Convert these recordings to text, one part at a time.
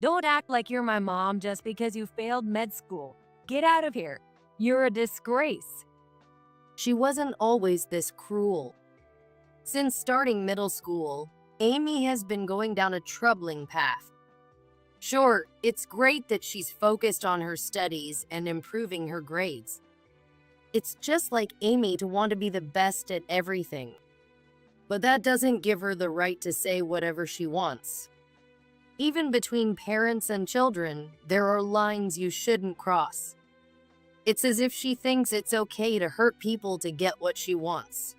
Don't act like you're my mom just because you failed med school. Get out of here. You're a disgrace. She wasn't always this cruel. Since starting middle school, Amy has been going down a troubling path. Sure, it's great that she's focused on her studies and improving her grades. It's just like Amy to want to be the best at everything. But that doesn't give her the right to say whatever she wants. Even between parents and children, there are lines you shouldn't cross. It's as if she thinks it's okay to hurt people to get what she wants.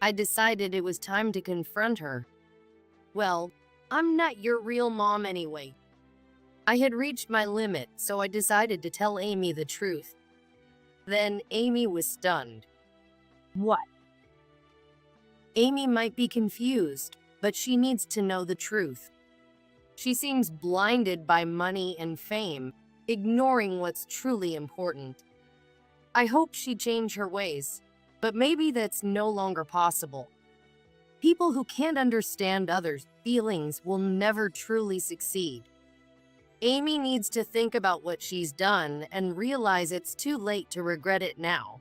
I decided it was time to confront her. Well, I'm not your real mom anyway. I had reached my limit, so I decided to tell Amy the truth. Then Amy was stunned. What? Amy might be confused, but she needs to know the truth. She seems blinded by money and fame, ignoring what's truly important. I hope she'd change her ways, but maybe that's no longer possible. People who can't understand others' feelings will never truly succeed. Amy needs to think about what she's done and realize it's too late to regret it now.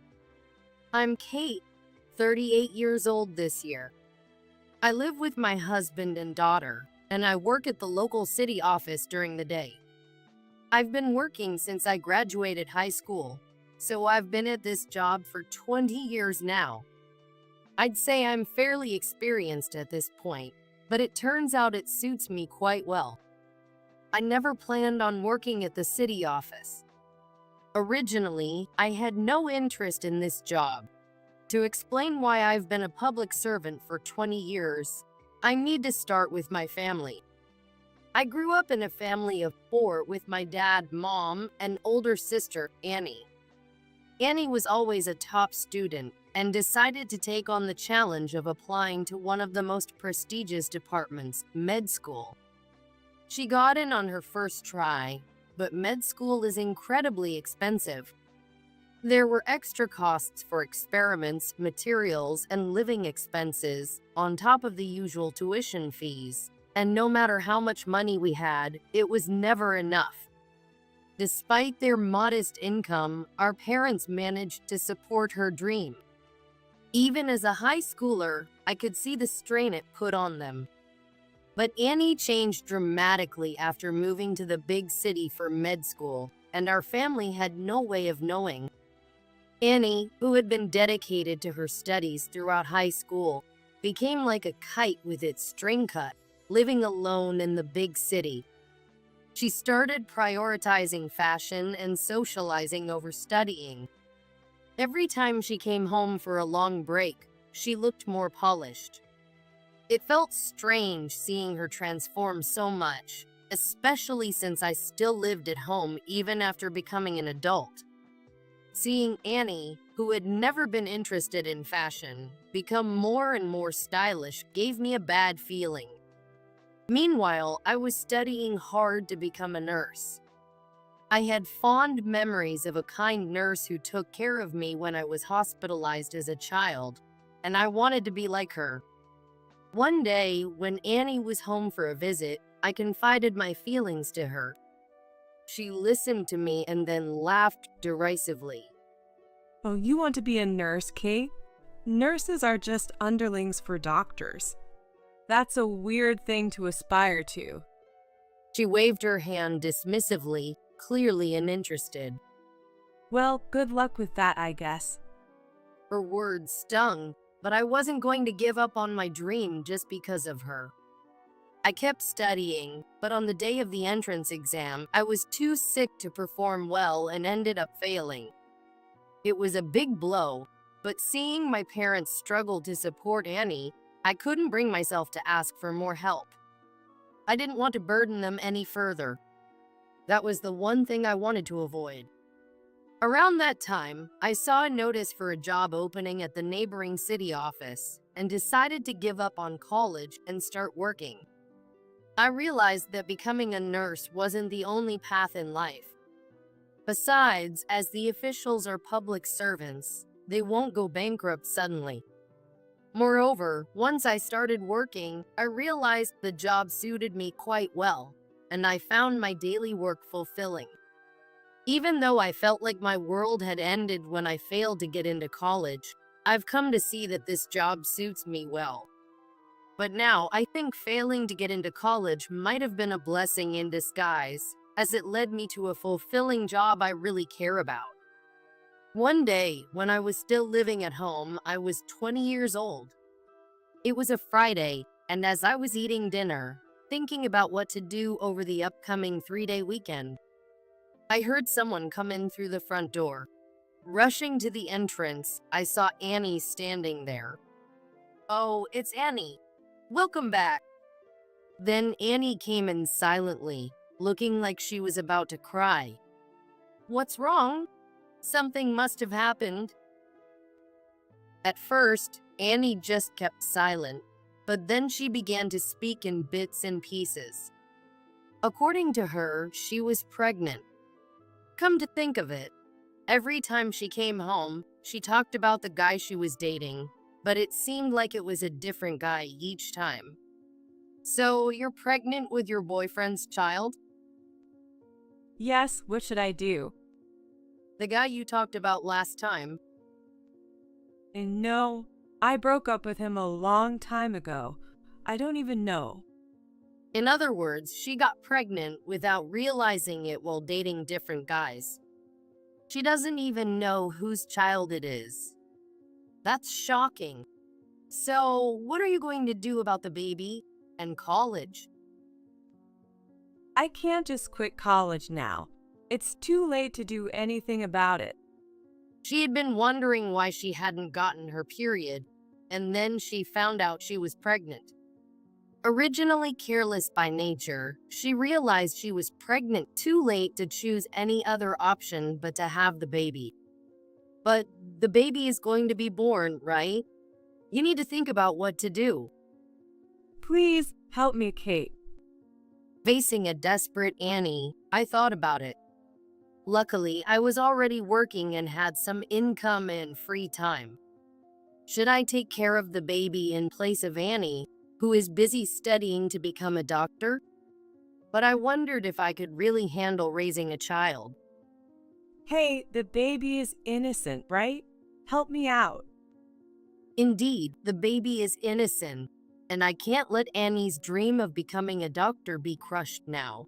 I'm Kate, 38 years old this year. I live with my husband and daughter, and I work at the local city office during the day. I've been working since I graduated high school, so I've been at this job for 20 years now. I'd say I'm fairly experienced at this point, but it turns out it suits me quite well. I never planned on working at the city office. Originally, I had no interest in this job. To explain why I've been a public servant for 20 years, I need to start with my family. I grew up in a family of 4 with my dad, mom, and older sister, Annie. Annie was always a top student and decided to take on the challenge of applying to one of the most prestigious departments, med school. She got in on her first try, but med school is incredibly expensive. There were extra costs for experiments, materials, and living expenses, on top of the usual tuition fees. And no matter how much money we had, it was never enough. Despite their modest income, our parents managed to support her dream. Even as a high schooler, I could see the strain it put on them. But Annie changed dramatically after moving to the big city for med school, and our family had no way of knowing. Annie, who had been dedicated to her studies throughout high school, became like a kite with its string cut, living alone in the big city. She started prioritizing fashion and socializing over studying. Every time she came home for a long break, she looked more polished. It felt strange seeing her transform so much, especially since I still lived at home even after becoming an adult. Seeing Annie, who had never been interested in fashion, become more and more stylish gave me a bad feeling. Meanwhile, I was studying hard to become a nurse. I had fond memories of a kind nurse who took care of me when I was hospitalized as a child, and I wanted to be like her. One day, when Annie was home for a visit, I confided my feelings to her. She listened to me and then laughed derisively. Oh, you want to be a nurse, Kate? Nurses are just underlings for doctors. That's a weird thing to aspire to. She waved her hand dismissively, clearly uninterested. Well, good luck with that, I guess. Her words stung, but I wasn't going to give up on my dream just because of her. I kept studying, but on the day of the entrance exam, I was too sick to perform well and ended up failing. It was a big blow, but seeing my parents struggle to support Annie, I couldn't bring myself to ask for more help. I didn't want to burden them any further. That was the one thing I wanted to avoid. Around that time, I saw a notice for a job opening at the neighboring city office and decided to give up on college and start working. I realized that becoming a nurse wasn't the only path in life. Besides, as the officials are public servants, they won't go bankrupt suddenly. Moreover, once I started working, I realized the job suited me quite well. and I found my daily work fulfilling. Even though I felt like my world had ended when I failed to get into college, I've come to see that this job suits me well. But now I think failing to get into college might have been a blessing in disguise, as it led me to a fulfilling job I really care about. One day, when I was still living at home, I was 20 years old. It was a Friday, and as I was eating dinner, thinking about what to do over the upcoming 3-day weekend, I heard someone come in through the front door. Rushing to the entrance, I saw Annie standing there. "Oh, it's Annie. Welcome back." Then Annie came in silently, looking like she was about to cry. "What's wrong? Something must have happened." At first, Annie just kept silent, but then she began to speak in bits and pieces. According to her, she was pregnant. Come to think of it, every time she came home, she talked about the guy she was dating, but it seemed like it was a different guy each time. "So, you're pregnant with your boyfriend's child?" Yes, what should I do? "The guy you talked about last time?" And no, I broke up with him a long time ago. I don't even know. In other words, she got pregnant without realizing it while dating different guys. She doesn't even know whose child it is. That's shocking. So, what are you going to do about the baby and college? I can't just quit college now. It's too late to do anything about it. She had been wondering why she hadn't gotten her period, and then she found out she was pregnant. Originally careless by nature, she realized she was pregnant too late to choose any other option but to have the baby. But the baby is going to be born, right? You need to think about what to do. Please help me, Kate. Facing a desperate Annie, I thought about it. Luckily, I was already working and had some income and free time. Should I take care of the baby in place of Annie, who is busy studying to become a doctor? But I wondered if I could really handle raising a child. Hey, the baby is innocent, right? Help me out. Indeed, the baby is innocent, and I can't let Annie's dream of becoming a doctor be crushed now.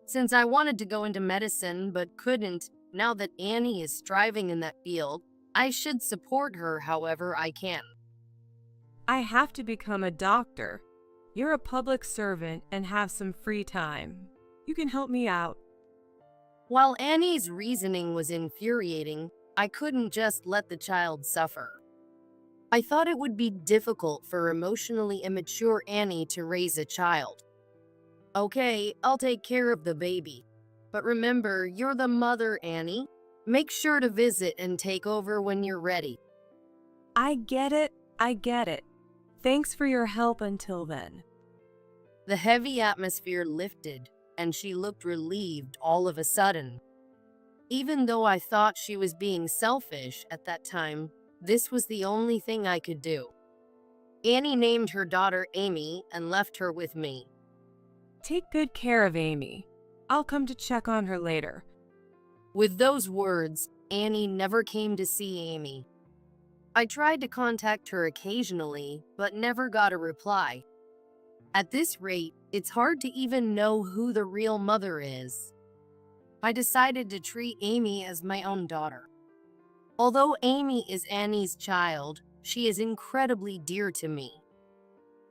Since I wanted to go into medicine but couldn't, now that Annie is striving in that field, I should support her however I can. I have to become a doctor. You're a public servant and have some free time. You can help me out. While Annie's reasoning was infuriating, I couldn't just let the child suffer. I thought it would be difficult for emotionally immature Annie to raise a child. "Okay, I'll take care of the baby. But remember, you're the mother, Annie. Make sure to visit and take over when you're ready." I get it. I get it. Thanks for your help until then. The heavy atmosphere lifted, and she looked relieved all of a sudden. Even though I thought she was being selfish at that time, this was the only thing I could do. Annie named her daughter Amy and left her with me. Take good care of Amy. I'll come to check on her later. With those words, Annie never came to see Amy. I tried to contact her occasionally, but never got a reply. At this rate, it's hard to even know who the real mother is. I decided to treat Amy as my own daughter. Although Amy is Annie's child, she is incredibly dear to me.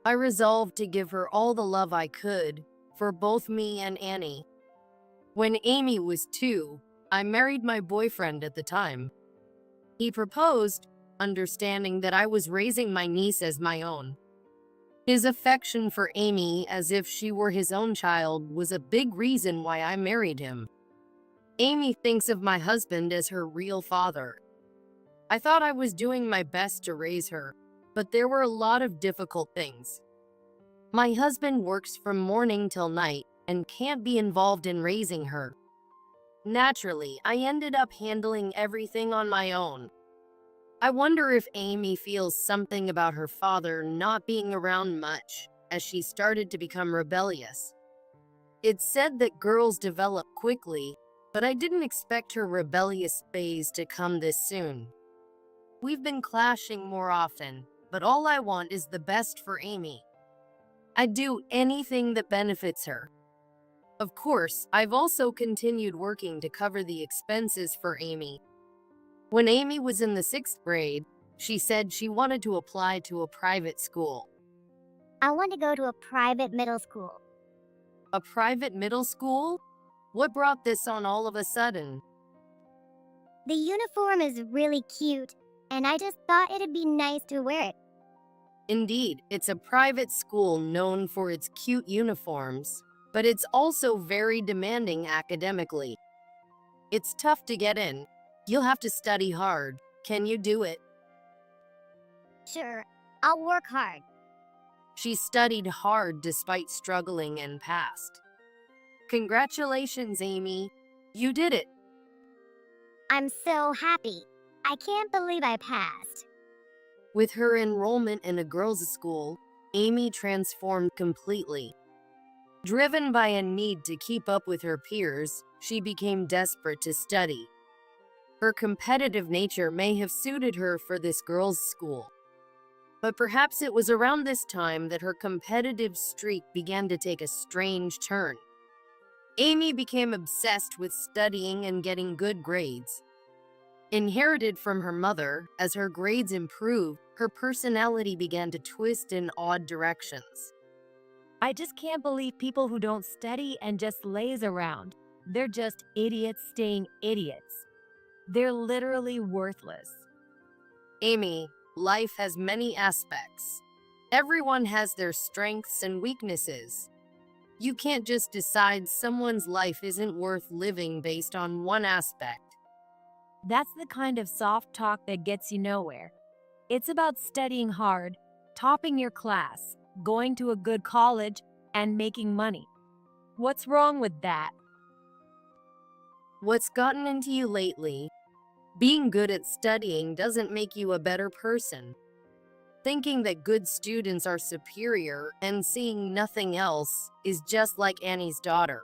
I resolved to give her all the love I could, for both me and Annie. When Amy was 2, I married my boyfriend at the time. He proposed, understanding that I was raising my niece as my own. His affection for Amy, as if she were his own child, was a big reason why I married him. Amy thinks of my husband as her real father. I thought I was doing my best to raise her, but there were a lot of difficult things. My husband works from morning till night and can't be involved in raising her. Naturally, I ended up handling everything on my own. I wonder if Amy feels something about her father not being around much, as she started to become rebellious. It said that girls develop quickly, but I didn't expect her rebellious phase to come this soon. We've been clashing more often, but all I want is the best for Amy. I'd do anything that benefits her. Of course, I've also continued working to cover the expenses for Amy. When Amy was in the 6th grade, she said she wanted to apply to a private school. I want to go to a private middle school. A private middle school? What brought this on all of a sudden? The uniform is really cute, and I just thought it'd be nice to wear it. Indeed, it's a private school known for its cute uniforms, but it's also very demanding academically. It's tough to get in. You'll have to study hard. Can you do it? Sure, I'll work hard. She studied hard despite struggling and passed. Congratulations, Amy. You did it. I'm so happy. I can't believe I passed. With her enrollment in a girls' school, Amy transformed completely. Driven by a need to keep up with her peers, she became desperate to study. Her competitive nature may have suited her for this girls' school. But perhaps it was around this time that her competitive streak began to take a strange turn. Amy became obsessed with studying and getting good grades. Inherited from her mother, as her grades improved, her personality began to twist in odd directions. I just can't believe people who don't study and just laze around. They're just idiots staying idiots. They're literally worthless. Amy, life has many aspects. Everyone has their strengths and weaknesses. You can't just decide someone's life isn't worth living based on one aspect. That's the kind of soft talk that gets you nowhere. It's about studying hard, topping your class, going to a good college, and making money. What's wrong with that? What's gotten into you lately? Being good at studying doesn't make you a better person. Thinking that good students are superior and seeing nothing else is just like Annie's daughter.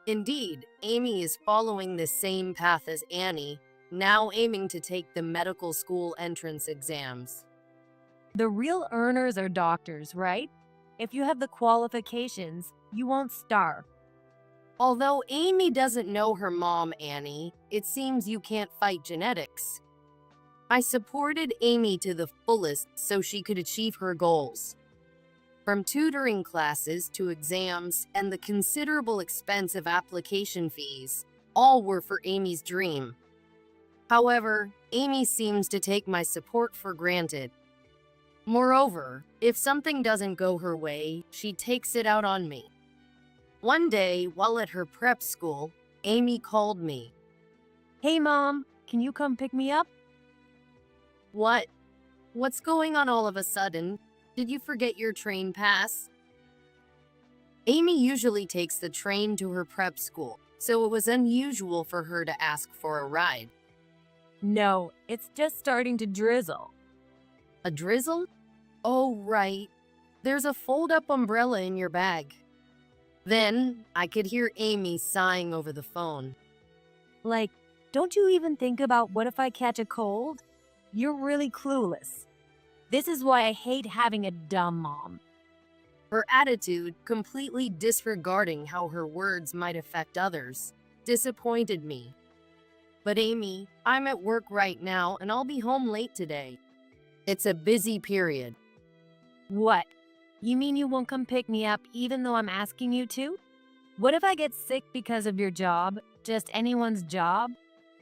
Indeed, Amy is following the same path as Annie, now aiming to take the medical school entrance exams. The real earners are doctors, right? If you have the qualifications, you won't starve. Although Amy doesn't know her mom, Annie, it seems you can't fight genetics. I supported Amy to the fullest so she could achieve her goals. From tutoring classes to exams and the considerable expense of application fees, all were for Amy's dream. However, Amy seems to take my support for granted. Moreover, if something doesn't go her way, she takes it out on me. One day, while at her prep school, Amy called me. Hey Mom, can you come pick me up? What? What's going on all of a sudden? Did you forget your train pass? Amy usually takes the train to her prep school, so it was unusual for her to ask for a ride. No, it's just starting to drizzle. A drizzle? Oh, right. There's a fold-up umbrella in your bag. Then, I could hear Amy sighing over the phone. Like, don't you even think about what if I catch a cold? You're really clueless. This is why I hate having a dumb mom. Her attitude, completely disregarding how her words might affect others, disappointed me. But Amy, I'm at work right now and I'll be home late today. It's a busy period. What? You mean you won't come pick me up even though I'm asking you to? What if I get sick because of your job? Just anyone's job?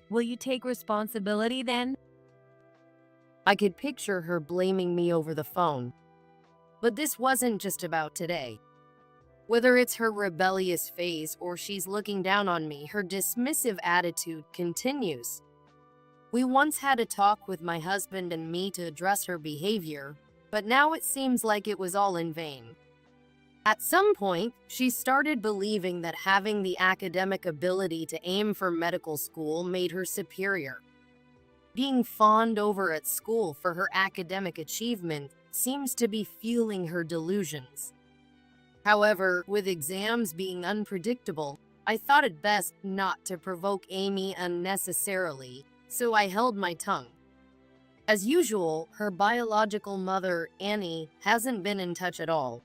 Will you take responsibility then? I could picture her blaming me over the phone. But this wasn't just about today. Whether it's her rebellious phase or she's looking down on me, her dismissive attitude continues. We once had a talk with my husband and me to address her behavior, but now it seems like it was all in vain. At some point, she started believing that having the academic ability to aim for medical school made her superior. Being fawned over at school for her academic achievement seems to be fueling her delusions. However, with exams being unpredictable, I thought it best not to provoke Amy unnecessarily, so I held my tongue. As usual, her biological mother, Annie, hasn't been in touch at all.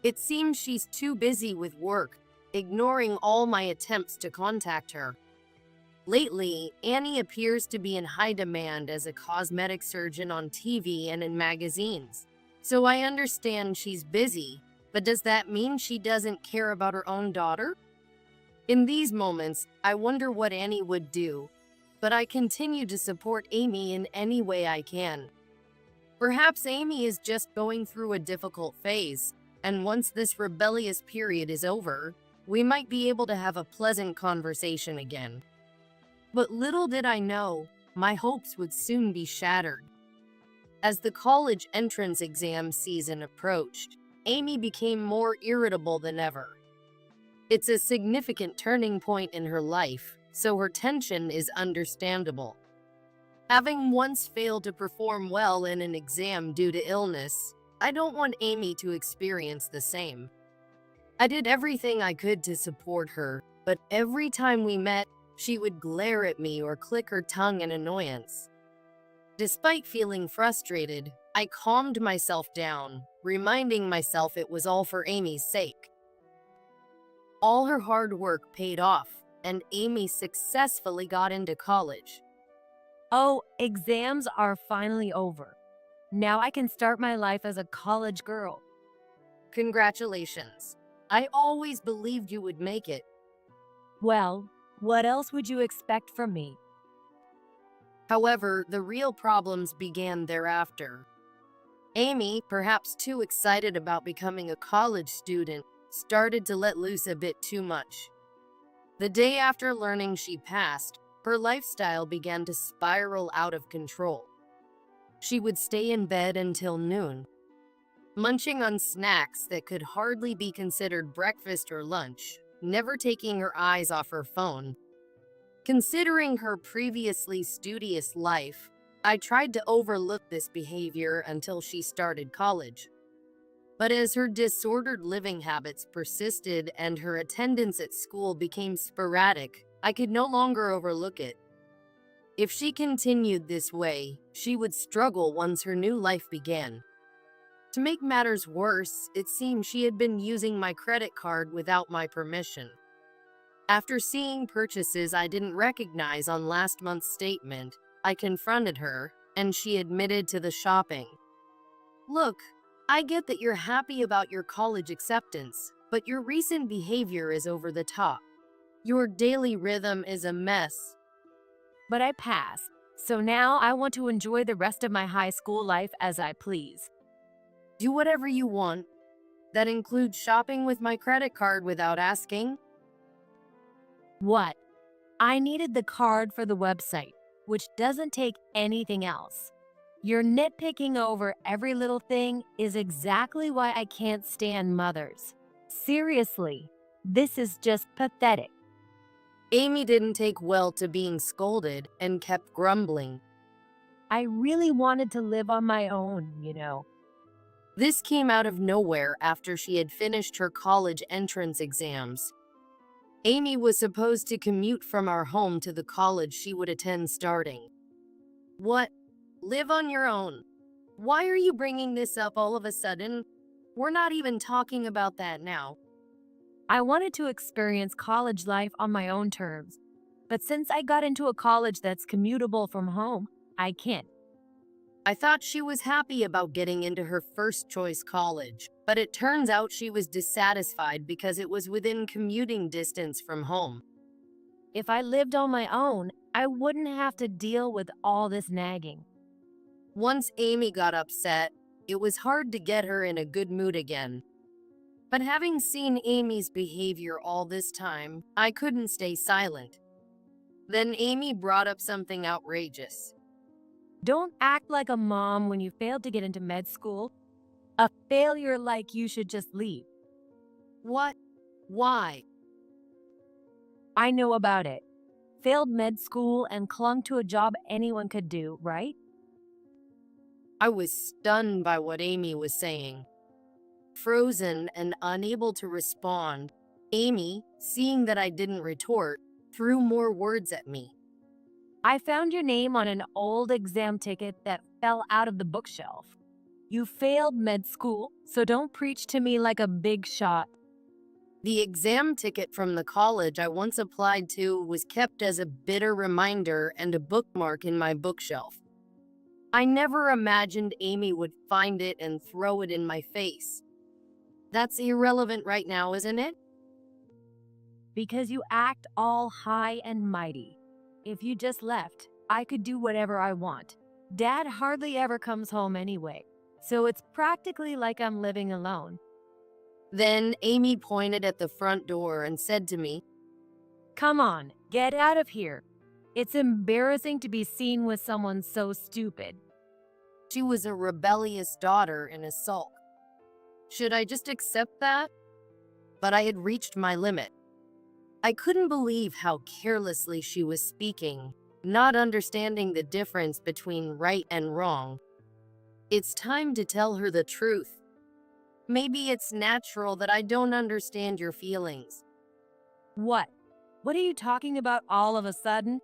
It seems she's too busy with work, ignoring all my attempts to contact her. Lately, Annie appears to be in high demand as a cosmetic surgeon on TV and in magazines. So I understand she's busy, but does that mean she doesn't care about her own daughter? In these moments, I wonder what Annie would do, but I continue to support Amy in any way I can. Perhaps Amy is just going through a difficult phase, and once this rebellious period is over, we might be able to have a pleasant conversation again. But little did I know, my hopes would soon be shattered. As the college entrance exam season approached, Amy became more irritable than ever. It's a significant turning point in her life, so her tension is understandable. Having once failed to perform well in an exam due to illness, I don't want Amy to experience the same. I did everything I could to support her, but every time we met, she would glare at me or click her tongue in annoyance. Despite feeling frustrated, I calmed myself down, reminding myself it was all for Amy's sake. All her hard work paid off, and Amy successfully got into college. Oh, exams are finally over. Now I can start my life as a college girl. Congratulations. I always believed you would make it. Well, what else would you expect from me? However, the real problems began thereafter. Amy, perhaps too excited about becoming a college student, started to let loose a bit too much. The day after learning she passed, her lifestyle began to spiral out of control. She would stay in bed until noon, munching on snacks that could hardly be considered breakfast or lunch, never taking her eyes off her phone. Considering her previously studious life, I tried to overlook this behavior until she started college. But as her disordered living habits persisted and her attendance at school became sporadic, I could no longer overlook it. If she continued this way, she would struggle once her new life began. To make matters worse, it seemed she had been using my credit card without my permission. After seeing purchases I didn't recognize on last month's statement, I confronted her, and she admitted to the shopping. Look, I get that you're happy about your college acceptance, but your recent behavior is over the top. Your daily rhythm is a mess. But I passed, so now I want to enjoy the rest of my high school life as I please. Do whatever you want. That includes shopping with my credit card without asking. What? I needed the card for the website, which doesn't take anything else. Your nitpicking over every little thing is exactly why I can't stand mothers. Seriously, this is just pathetic. Amy didn't take well to being scolded and kept grumbling. I really wanted to live on my own, you know. This came out of nowhere after she had finished her college entrance exams. Amy was supposed to commute from our home to the college she would attend starting. What? Live on your own? Why are you bringing this up all of a sudden? We're not even talking about that now. I wanted to experience college life on my own terms, but since I got into a college that's commutable from home, I can't. I thought she was happy about getting into her first choice college, but it turns out she was dissatisfied because it was within commuting distance from home. If I lived on my own, I wouldn't have to deal with all this nagging. Once Amy got upset, it was hard to get her in a good mood again. But having seen Amy's behavior all this time, I couldn't stay silent. Then Amy brought up something outrageous. Don't act like a mom when you failed to get into med school. A failure like you should just leave. What? Why? I know about it. Failed med school and clung to a job anyone could do, right? I was stunned by what Amy was saying. Frozen and unable to respond, Amy, seeing that I didn't retort, threw more words at me. I found your name on an old exam ticket that fell out of the bookshelf. You failed med school, so don't preach to me like a big shot. The exam ticket from the college I once applied to was kept as a bitter reminder and a bookmark in my bookshelf. I never imagined Amy would find it and throw it in my face. That's irrelevant right now, isn't it? Because you act all high and mighty. If you just left, I could do whatever I want. Dad hardly ever comes home anyway, so it's practically like I'm living alone. Then Amy pointed at the front door and said to me, Come on, get out of here. It's embarrassing to be seen with someone so stupid. she was a rebellious daughter in a sulk. Should I just accept that? But I had reached my limit. I couldn't believe how carelessly she was speaking, not understanding the difference between right and wrong. It's time to tell her the truth. Maybe it's natural that I don't understand your feelings. What? What are you talking about all of a sudden?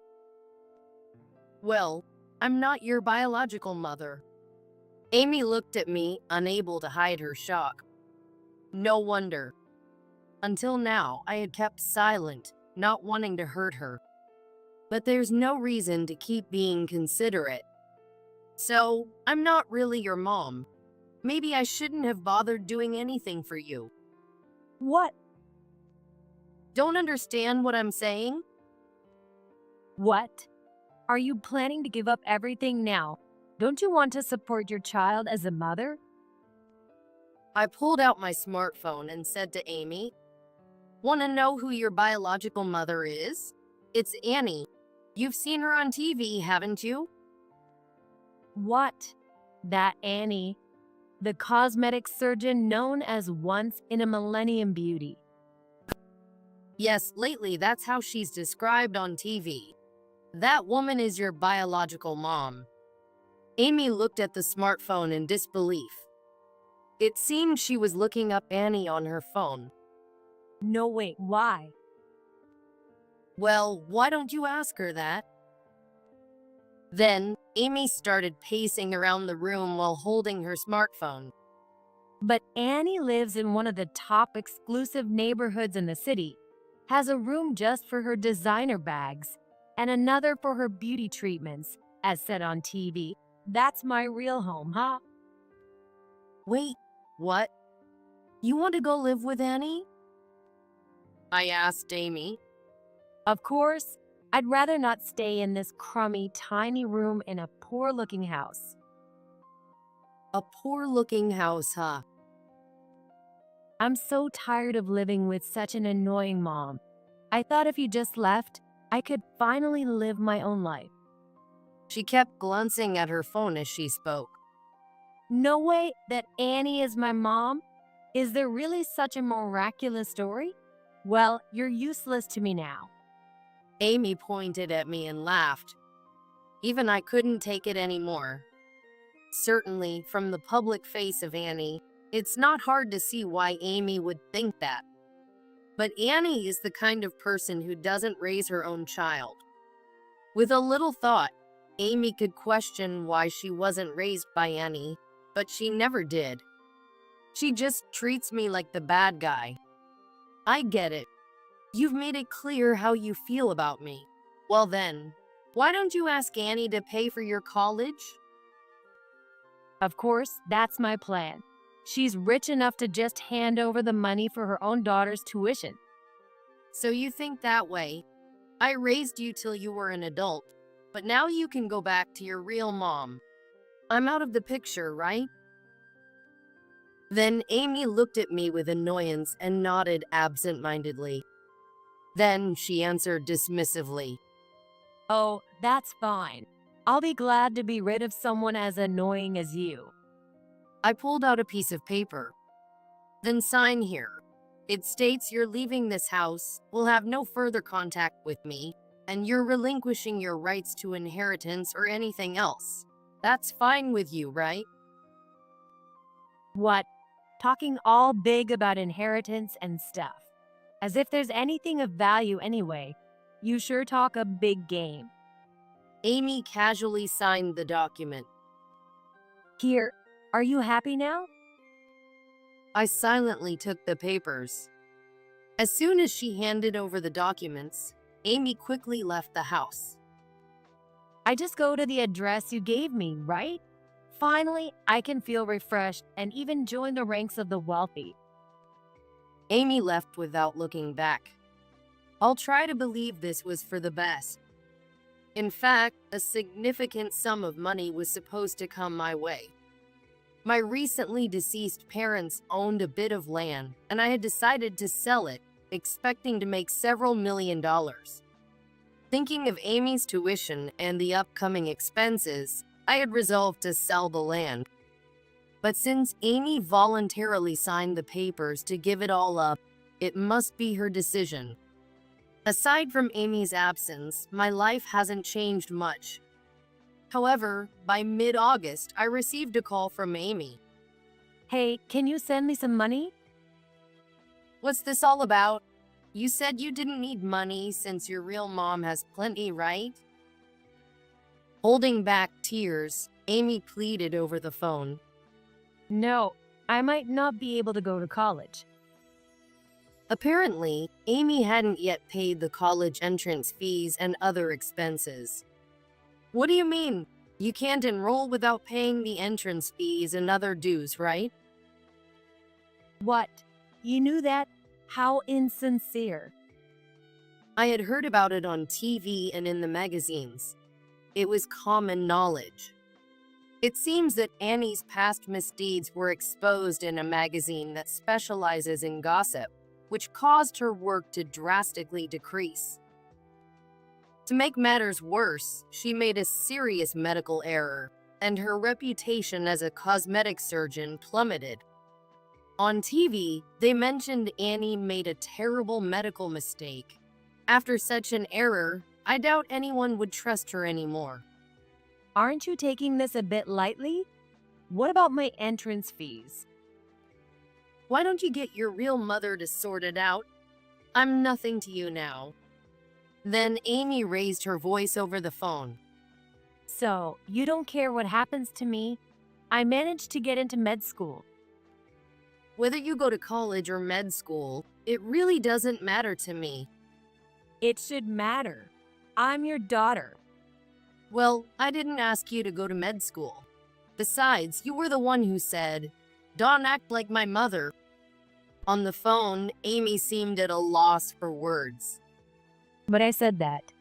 Well, I'm not your biological mother. Amy looked at me, unable to hide her shock. No wonder. Until now, I had kept silent, not wanting to hurt her. But there's no reason to keep being considerate. So, I'm not really your mom. Maybe I shouldn't have bothered doing anything for you. What? Don't understand what I'm saying? What? Are you planning to give up everything now? Don't you want to support your child as a mother? I pulled out my smartphone and said to Amy, "Want to know who your biological mother is? It's Annie. You've seen her on TV, haven't you?" What? That Annie, the cosmetic surgeon known as once in a Millennium Beauty. Yes, lately that's how she's described on TV. That woman is your biological mom. Amy looked at the smartphone in disbelief. It seemed she was looking up Annie on her phone. No, wait, why? Well, why don't you ask her that? Then, Amy started pacing around the room while holding her smartphone. But Annie lives in one of the top exclusive neighborhoods in the city, has a room just for her designer bags, and another for her beauty treatments, as said on TV. That's my real home, huh? Wait, what? You want to go live with Annie? I asked Amy. Of course, I'd rather not stay in this crummy, tiny room in a poor-looking house. A poor-looking house, huh? I'm so tired of living with such an annoying mom. I thought if you just left, I could finally live my own life. She kept glancing at her phone as she spoke. No way that Annie is my mom? Is there really such a miraculous story? Well, you're useless to me now. Amy pointed at me and laughed. Even I couldn't take it anymore. Certainly, from the public face of Annie, it's not hard to see why Amy would think that. But Annie is the kind of person who doesn't raise her own child. With a little thought, Amy could question why she wasn't raised by Annie, but she never did. She just treats me like the bad guy. I get it. You've made it clear how you feel about me. Well then, why don't you ask Annie to pay for your college? Of course, that's my plan. She's rich enough to just hand over the money for her own daughter's tuition. So you think that way. I raised you till you were an adult, but now you can go back to your real mom. I'm out of the picture, right? Then Amy looked at me with annoyance and nodded absent-mindedly. Then she answered dismissively. Oh, that's fine. I'll be glad to be rid of someone as annoying as you. I pulled out a piece of paper. Then sign here. It states you're leaving this house, will have no further contact with me, and you're relinquishing your rights to inheritance or anything else. That's fine with you, right? What? talking all big about inheritance and stuff. As if there's anything of value anyway. You sure talk a big game. Amy casually signed the document. Here, are you happy now? I silently took the papers. As soon as she handed over the documents, Amy quickly left the house. I just go to the address you gave me, right? Finally, I can feel refreshed and even join the ranks of the wealthy. Amy left without looking back. I'll try to believe this was for the best. In fact, a significant sum of money was supposed to come my way. My recently deceased parents owned a bit of land, and I had decided to sell it, expecting to make several $1,000,000. Thinking of Amy's tuition and the upcoming expenses, I had resolved to sell the land. But since Amy voluntarily signed the papers to give it all up, it must be her decision. Aside from Amy's absence, my life hasn't changed much. However, by mid-August, I received a call from Amy. Hey, can you send me some money? What's this all about? You said you didn't need money since your real mom has plenty, right? Holding back tears, Amy pleaded over the phone. No, I might not be able to go to college. Apparently, Amy hadn't yet paid the college entrance fees and other expenses. What do you mean? You can't enroll without paying the entrance fees and other dues, right? What? You knew that? How insincere. I had heard about it on TV and in the magazines. It was common knowledge. It seems that Annie's past misdeeds were exposed in a magazine that specializes in gossip, which caused her work to drastically decrease. To make matters worse, she made a serious medical error, and her reputation as a cosmetic surgeon plummeted. On TV, they mentioned Annie made a terrible medical mistake. After such an error, I doubt anyone would trust her anymore. Aren't you taking this a bit lightly? What about my entrance fees? Why don't you get your real mother to sort it out? I'm nothing to you now. Then Amy raised her voice over the phone. So, you don't care what happens to me? I managed to get into med school. Whether you go to college or med school, it really doesn't matter to me. It should matter. I'm your daughter. Well, I didn't ask you to go to med school. Besides, you were the one who said, "Don't act like my mother." On the phone, Amy seemed at a loss for words. But I said that.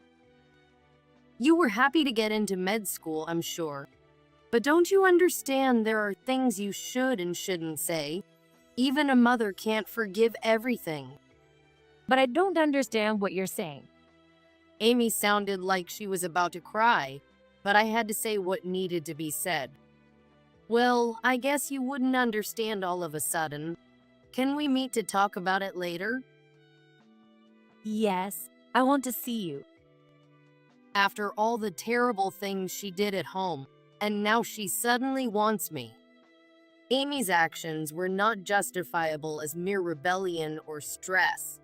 You were happy to get into med school, I'm sure. But don't you understand there are things you should and shouldn't say? Even a mother can't forgive everything. But I don't understand what you're saying. Amy sounded like she was about to cry, but I had to say what needed to be said. Well, I guess you wouldn't understand all of a sudden. Can we meet to talk about it later? Yes, I want to see you. After all the terrible things she did at home, and now she suddenly wants me. Amy's actions were not justifiable as mere rebellion or stress.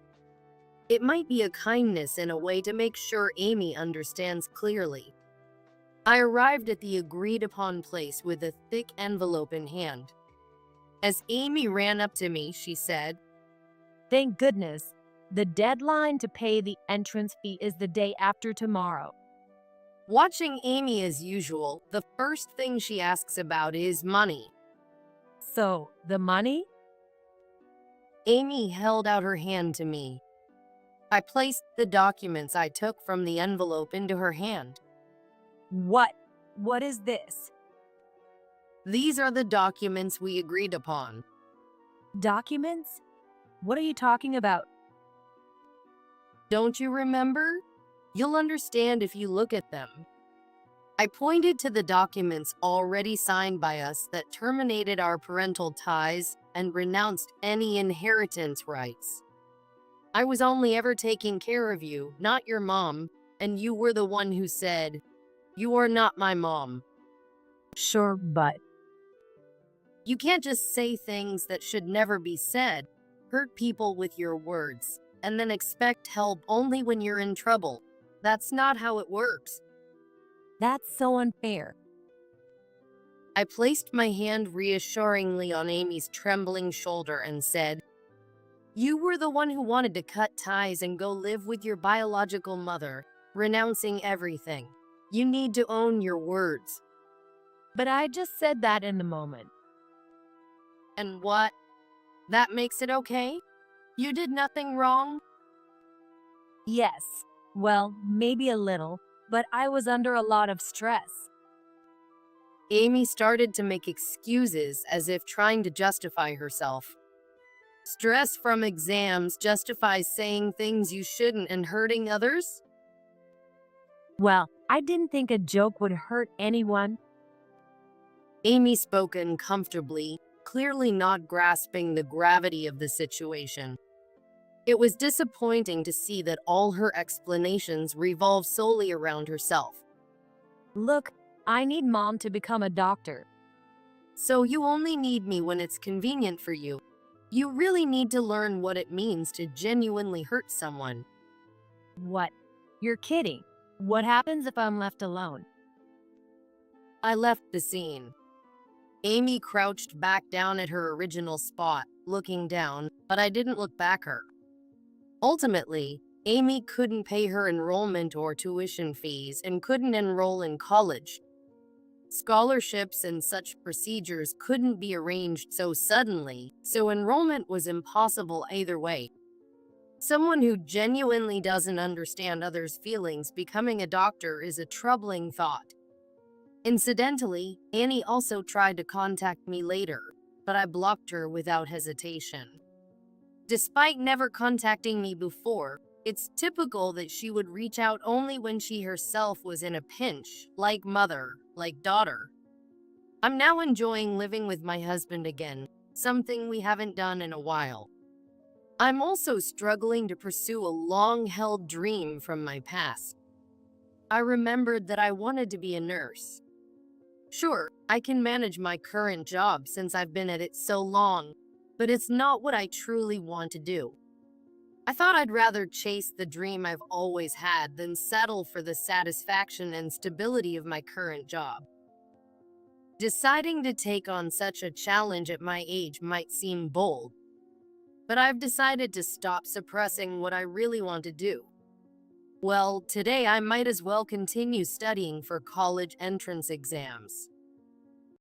It might be a kindness in a way to make sure Amy understands clearly. I arrived at the agreed-upon place with a thick envelope in hand. As Amy ran up to me, she said, Thank goodness. The deadline to pay the entrance fee is the day after tomorrow. Watching Amy as usual, the first thing she asks about is money. So, the money? Amy held out her hand to me. I placed the documents I took from the envelope into her hand. What? What is this? These are the documents we agreed upon. Documents? What are you talking about? Don't you remember? You'll understand if you look at them. I pointed to the documents already signed by us that terminated our parental ties and renounced any inheritance rights. I was only ever taking care of you, not your mom, and you were the one who said, "You are not my mom." Sure, but... You can't just say things that should never be said, hurt people with your words, and then expect help only when you're in trouble. That's not how it works. That's so unfair. I placed my hand reassuringly on Amy's trembling shoulder and said, "You were the one who wanted to cut ties and go live with your biological mother, renouncing everything. You need to own your words." But I just said that in the moment. And what? That makes it okay? You did nothing wrong? Yes, well, maybe a little, but I was under a lot of stress. Amy started to make excuses as if trying to justify herself. Stress from exams justifies saying things you shouldn't and hurting others? Well, I didn't think a joke would hurt anyone. Amy spoke uncomfortably, clearly not grasping the gravity of the situation. It was disappointing to see that all her explanations revolved solely around herself. Look, I need Mom to become a doctor. So you only need me when it's convenient for you. You really need to learn what it means to genuinely hurt someone. What? You're kidding. What happens if I'm left alone? I left the scene. Amy crouched back down at her original spot, looking down, but I didn't look back her. Ultimately, Amy couldn't pay her enrollment or tuition fees and couldn't enroll in college. Scholarships and such procedures couldn't be arranged so suddenly, so enrollment was impossible either way. Someone who genuinely doesn't understand others' feelings becoming a doctor is a troubling thought. Incidentally, Annie also tried to contact me later, but I blocked her without hesitation. Despite never contacting me before, it's typical that she would reach out only when she herself was in a pinch, like mother, like daughter. I'm now enjoying living with my husband again, something we haven't done in a while. I'm also struggling to pursue a long-held dream from my past. I remembered that I wanted to be a nurse. Sure, I can manage my current job since I've been at it so long, but it's not what I truly want to do. I thought I'd rather chase the dream I've always had than settle for the satisfaction and stability of my current job. Deciding to take on such a challenge at my age might seem bold, but I've decided to stop suppressing what I really want to do. Well, today I might as well continue studying for college entrance exams.